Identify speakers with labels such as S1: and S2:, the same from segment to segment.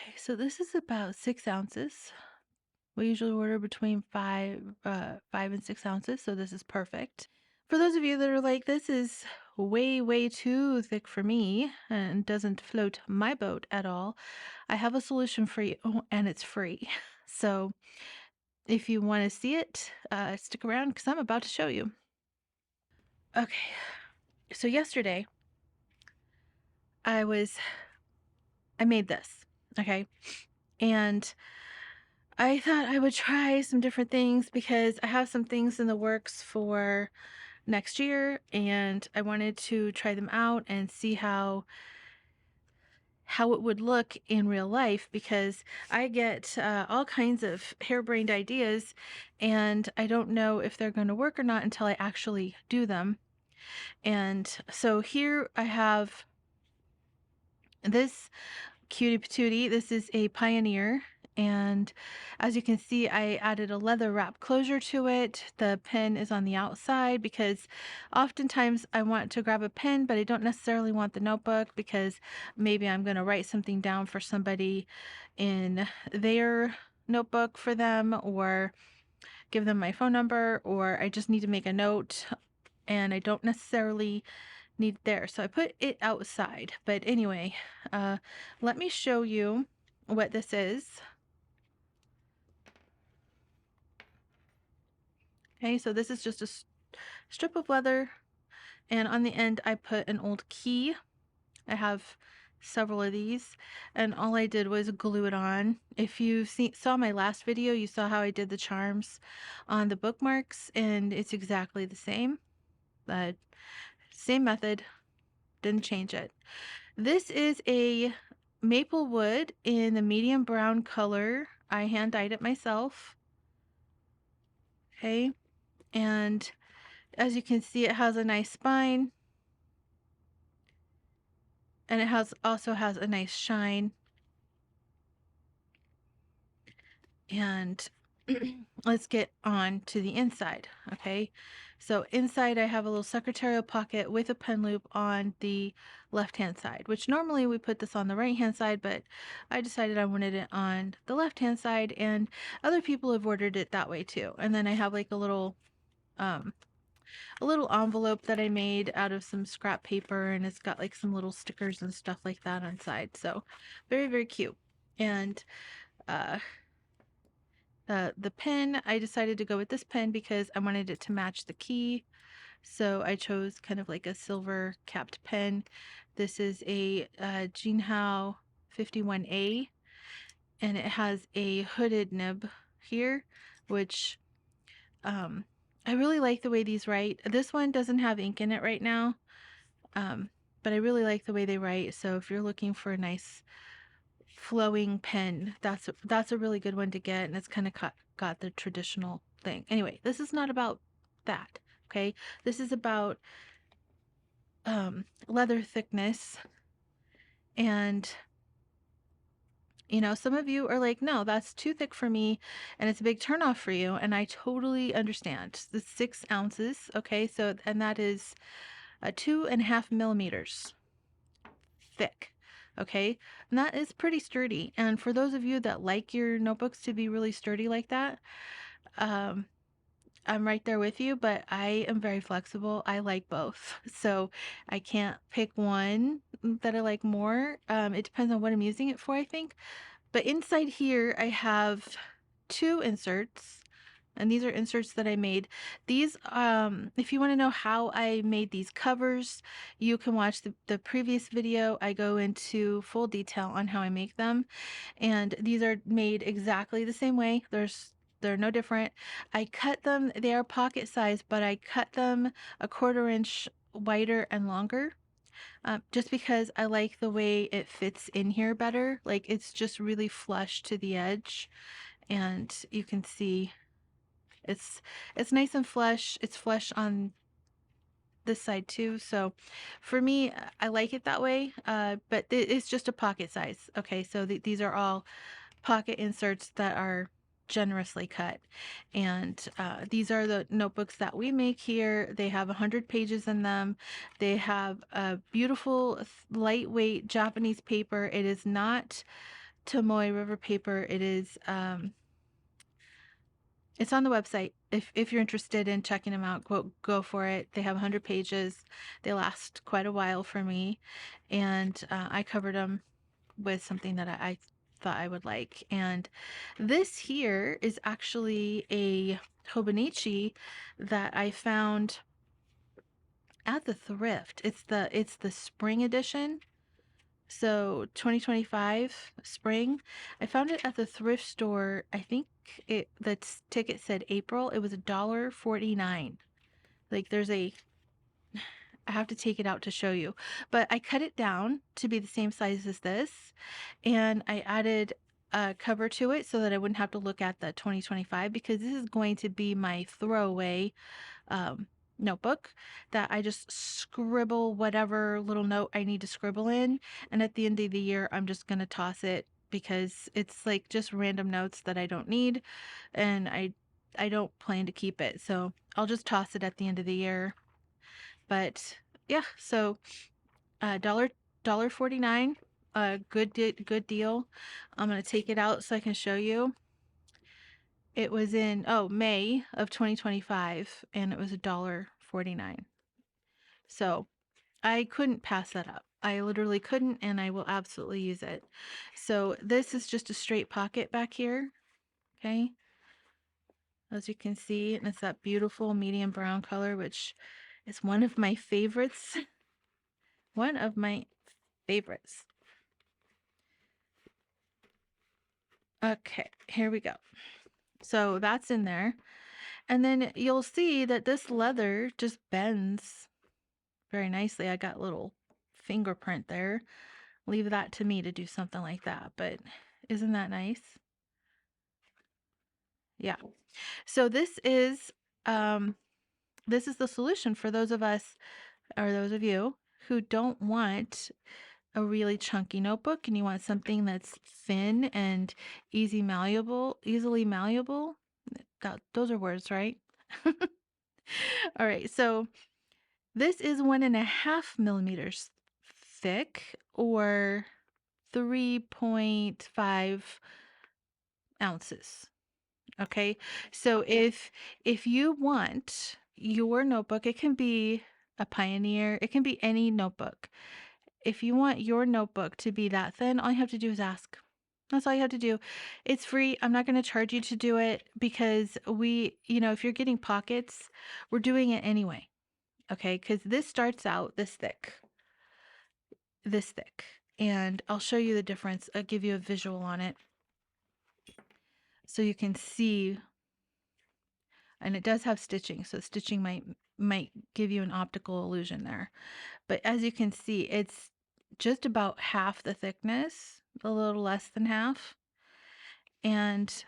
S1: Okay, so this is about 6 ounces. We usually order between 5 and 6 ounces, so this is perfect. For those of you that are like, this is way, way too thick for me and doesn't float my boat at all, I have a solution for you, and it's free. So if you want to see it, stick around because I'm about to show you. Okay, so yesterday I was, I made this, okay, and I thought I would try some different things because I have some things in the works for next year and I wanted to try them out and see how it would look in real life because I get all kinds of harebrained ideas and I don't know if they're going to work or not until I actually do them. And so here I have this cutie patootie. This is a Pioneer, and as you can see, I added a leather wrap closure to it. The pin is on the outside because oftentimes I want to grab a pen, but I don't necessarily want the notebook because maybe I'm going to write something down for somebody in their notebook for them, or give them my phone number, or I just need to make a note and I don't necessarily need there. So I put it outside. But anyway, uh, let me show you what this is. Okay, so this is just a strip of leather, and on the end I put an old key. I have several of these, and all I did was glue it on. If you saw my last video, you saw how I did the charms on the bookmarks, and it's exactly the same. Same method, didn't change it. This is a maple wood in the medium brown color. I hand dyed it myself. Okay, and as you can see, it has a nice spine and it also has a nice shine. And let's get on to the inside. Okay, so inside I have a little secretarial pocket with a pen loop on the left hand side, which normally we put this on the right hand side, but I decided I wanted it on the left hand side, and other people have ordered it that way too. And then I have like um a little envelope that I made out of some scrap paper, and it's got like some little stickers and stuff like that inside. So very, very cute. And uh the pen, I decided to go with this pen because I wanted it to match the key. So I chose kind of like a silver capped pen. This is a Jinhao 51A, and it has a hooded nib here, which um, I really like the way these write. This one doesn't have ink in it right now, um, but I really like the way they write. So if you're looking for a nice flowing pen, that's a really good one to get, and it's kind of got the traditional thing. Anyway, this is not about that. Okay, this is about leather thickness, and some of you are like, no, that's too thick for me and it's a big turnoff for you, and I totally understand. The 6 ounces, okay, so, and that is 2.5 millimeters thick. Okay, and that is pretty sturdy. And for those of you that like your notebooks to be really sturdy like that, um, I'm right there with you, but I am very flexible. I like both. So I can't pick one that I like more. It depends on what I'm using it for, I think. But inside here, I have two inserts. And these are inserts that I made. These, if you want to know how I made these covers, you can watch the previous video. I go into full detail on how I make them. And these are made exactly the same way. They're no different. I cut them, they are pocket size, but I cut them a 1/4 inch wider and longer. Just because I like the way it fits in here better. Like, it's just really flush to the edge. And you can see it's nice and flush. It's flush on this side too. So for me, I like it that way. But it's just a pocket size. Okay, so these are all pocket inserts that are generously cut, and these are the notebooks that we make here. They have 100 pages in them. They have a beautiful lightweight Japanese paper. It is not Tomoe River paper. It is it's on the website. If you're interested in checking them out, go for it. They have 100 pages. They last quite a while for me, and I covered them with something that I thought I would like. And this here is actually a Hobonichi that I found at the thrift. It's the spring edition. So 2025 spring. I found it at the thrift store. I think the ticket said April. It was $1.49. Like I have to take it out to show you. But I cut it down to be the same size as this, and I added a cover to it so that I wouldn't have to look at the 2025, because this is going to be my throwaway um, notebook that I just scribble whatever little note I need to scribble in. And at the end of the year, I'm just going to toss it because it's like just random notes that I don't need, and I don't plan to keep it. So I'll just toss it at the end of the year. But yeah, so dollar 49, good deal. I'm gonna take it out so I can show you. It was in May of 2025, and it was $1.49. So I couldn't pass that up. I literally couldn't, and I will absolutely use it. So this is just a straight pocket back here, okay? As you can see, and it's that beautiful medium brown color, which is one of my favorites. One of my favorites. Okay, here we go. So that's in there. And then you'll see that this leather just bends very nicely. I got a little fingerprint there. Leave that to me to do something like that. But isn't that nice? Yeah. So this is the solution for those of us, or those of you who don't want a really chunky notebook and you want something that's thin and easily malleable. Those are words, right? All right, so this is 1.5 millimeters thick, or 3.5 ounces. Okay, so if you want your notebook, it can be a Pioneer, it can be any notebook. If you want your notebook to be that thin, all you have to do is ask. That's all you have to do. It's free. I'm not going to charge you to do it, because if you're getting pockets, we're doing it anyway. Okay, because this starts out this thick. And I'll show you the difference. I'll give you a visual on it so you can see. And it does have stitching, so stitching might give you an optical illusion there. But as you can see, it's just about half the thickness, a little less than half. And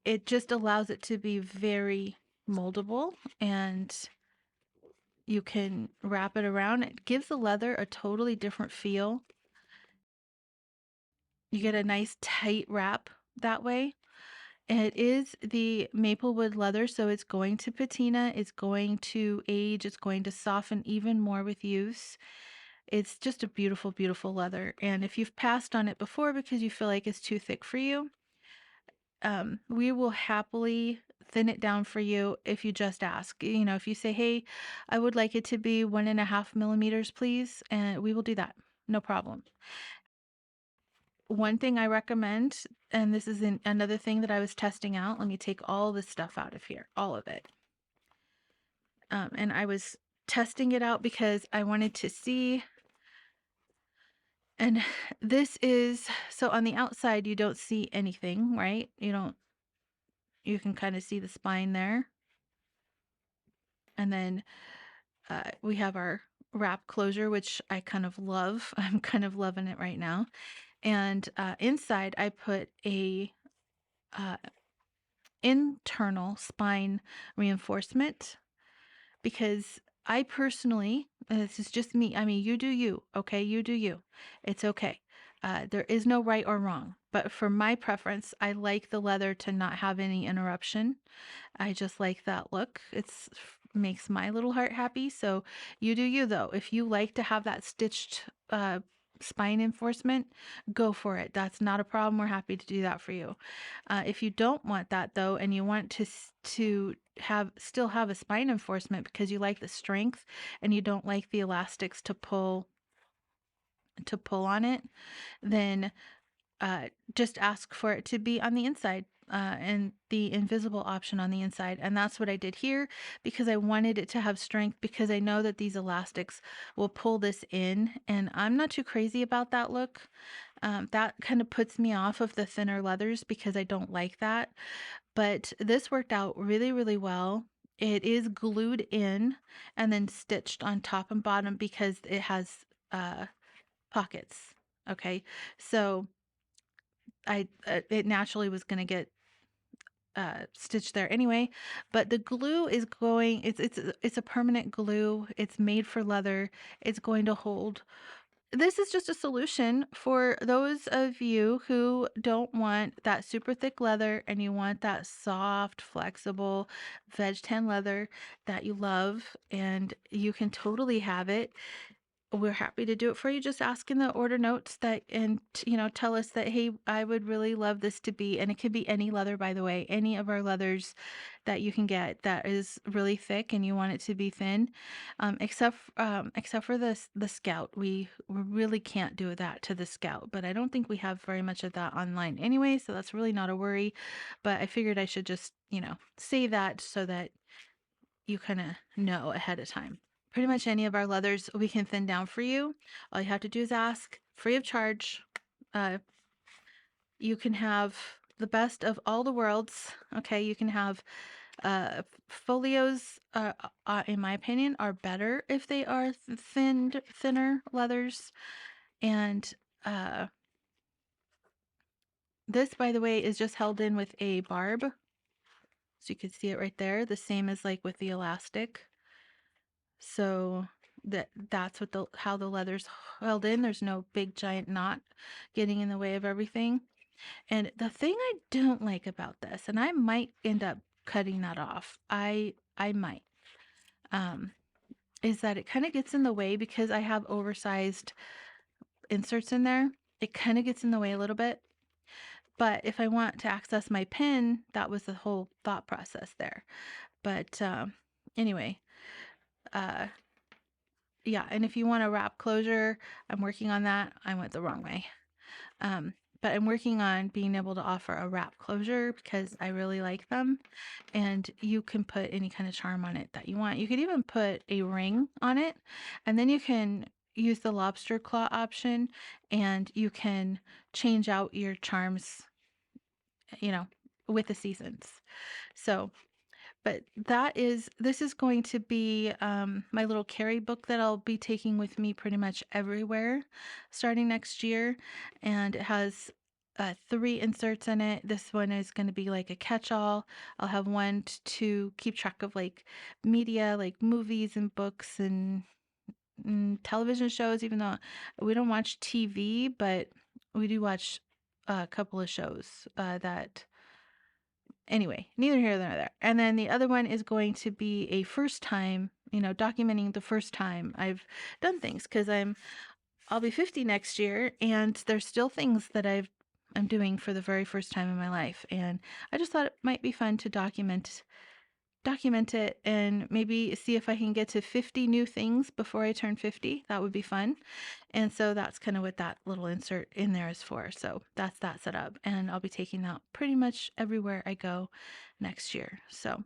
S1: it just allows it to be very moldable, and you can wrap it around. It gives the leather a totally different feel. You get a nice tight wrap that way. It is the maplewood leather, so it's going to patina, it's going to age, it's going to soften even more with use. It's just a beautiful, beautiful leather. And if you've passed on it before because you feel like it's too thick for you, we will happily thin it down for you if you just ask. If you say, hey, I would like it to be 1.5 millimeters, please, and we will do that. No problem. One thing I recommend, and this is another thing that I was testing out. Let me take all this stuff out of here, all of it. And I was testing it out because I wanted to see. And this is, so on the outside, you don't see anything, right? You can kind of see the spine there. And then we have our wrap closure, which I kind of love. I'm kind of loving it right now. And inside, I put a internal spine reinforcement, because I personally, this is just me, I mean, you do you, okay? You do you. It's okay. There is no right or wrong, but for my preference, I like the leather to not have any interruption. I just like that look. It's makes my little heart happy. So you do you though. If you like to have that stitched spine enforcement, go for it. That's not a problem. We're happy to do that for you. If you don't want that though, and you want to have still have a spine enforcement because you like the strength and you don't like the elastics to pull on it, then just ask for it to be on the inside, and the invisible option on the inside. And that's what I did here because I wanted it to have strength, because I know that these elastics will pull this in, and I'm not too crazy about that look. That kind of puts me off of the thinner leathers because I don't like that. But this worked out really, really well. It is glued in and then stitched on top and bottom because it has pockets. Okay, so it naturally was going to get stitched there anyway, but the glue is going, it's a permanent glue. It's made for leather. It's going to hold. This is just a solution for those of you who don't want that super thick leather and you want that soft, flexible veg tan leather that you love, and you can totally have it. We're happy to do it for you. Just ask in the order notes that, and tell us that, hey, I would really love this to be, and it could be any leather, by the way, any of our leathers that you can get that is really thick and you want it to be thin, except for the Scout. We really can't do that to the Scout, but I don't think we have very much of that online anyway, so that's really not a worry. But I figured I should just say that so that you kind of know ahead of time. Pretty much any of our leathers we can thin down for you. All you have to do is ask, free of charge. You can have the best of all the worlds. Okay, you can have folios, in my opinion, are better if they are thinner leathers. And this, by the way, is just held in with a barb. So you can see it right there, the same as like with the elastic. So that's what how the leather's held in. There's no big giant knot getting in the way of everything. And the thing I don't like about this, and I might end up cutting that off. I might. Is that it kind of gets in the way because I have oversized inserts in there. It kind of gets in the way a little bit. But if I want to access my pin, that was the whole thought process there. But anyway, yeah, and if you want a wrap closure, I'm working on that. I went the wrong way. But I'm working on being able to offer a wrap closure because I really like them. And you can put any kind of charm on it that you want. You could even put a ring on it, and then you can use the lobster claw option, and you can change out your charms, with the seasons. So but this is going to be my little carry book that I'll be taking with me pretty much everywhere starting next year. And it has 3 inserts in it. This one is going to be like a catch-all. I'll have one to keep track of like media, like movies and books and television shows, even though we don't watch TV, but we do watch a couple of shows that anyway, neither here nor there. And then the other one is going to be a first time, documenting the first time I've done things, because I'll be 50 next year, and there's still things that I'm doing for the very first time in my life, and I just thought it might be fun to document it and maybe see if I can get to 50 new things before I turn 50. That would be fun. And so that's kind of what that little insert in there is for. So that's that set up. And I'll be taking that pretty much everywhere I go next year. So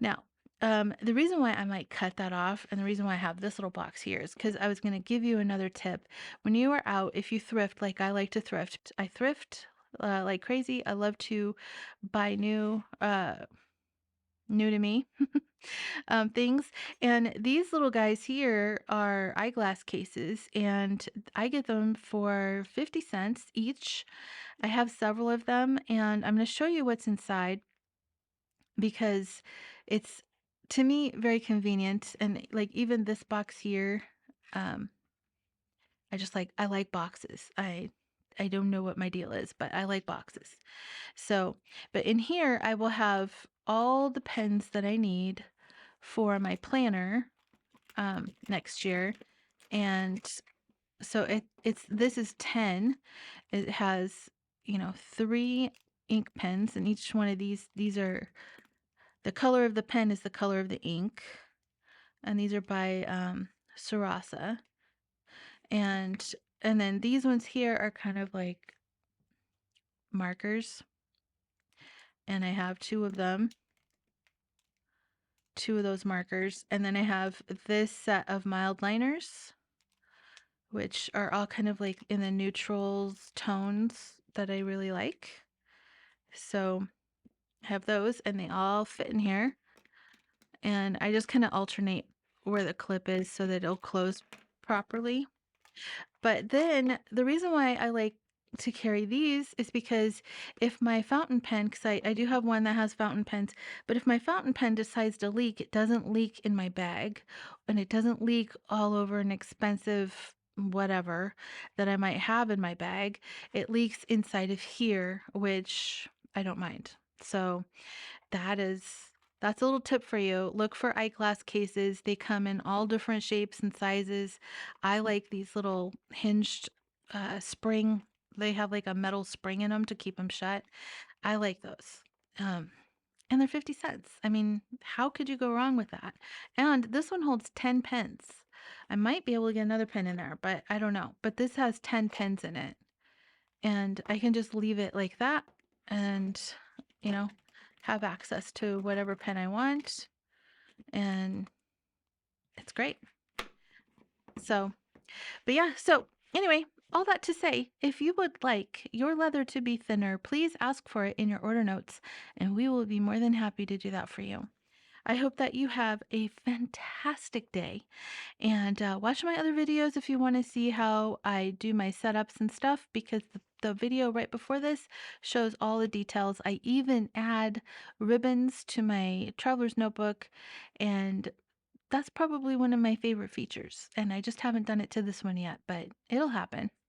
S1: now, the reason why I might cut that off and the reason why I have this little box here is because I was going to give you another tip. When you are out, if you thrift, like I like to thrift, I thrift like crazy. I love to buy new to me things. And these little guys here are eyeglass cases, and I get them for 50 cents each. I have several of them, and I'm going to show you what's inside because it's, to me, very convenient. And like even this box here, um, I like boxes. I don't know what my deal is, but I like boxes. So, but in here I will have all the pens that I need for my planner next year. And so this is 10. It has, 3 ink pens, and each one of these are the color of the pen is the color of the ink, and these are by Sarasa. And then these ones here are kind of like markers, and I have two of those markers. And then I have this set of mild liners, which are all kind of like in the neutrals tones that I really like. So I have those, and they all fit in here. And I just kind of alternate where the clip is so that it'll close properly. But then the reason why I like to carry these is because if my fountain pen, because I do have one that has fountain pens, but if my fountain pen decides to leak, it doesn't leak in my bag, and it doesn't leak all over an expensive whatever that I might have in my bag. It leaks inside of here, which I don't mind. So that's a little tip for you. Look for eyeglass cases. They come in all different shapes and sizes. I like these little hinged spring. They have like a metal spring in them to keep them shut. I like those. And they're 50 cents. I mean, how could you go wrong with that? And this one holds 10 pens. I might be able to get another pen in there, but I don't know. But this has 10 pens in it. And I can just leave it like that and, you know, have access to whatever pen I want, and it's great. So, but yeah, so anyway, all that to say, if you would like your leather to be thinner, please ask for it in your order notes, and we will be more than happy to do that for you. I hope that you have a fantastic day, and watch my other videos if you want to see how I do my setups and stuff, because the video right before this shows all the details. I even add ribbons to my traveler's notebook, and that's probably one of my favorite features. And I just haven't done it to this one yet, but it'll happen.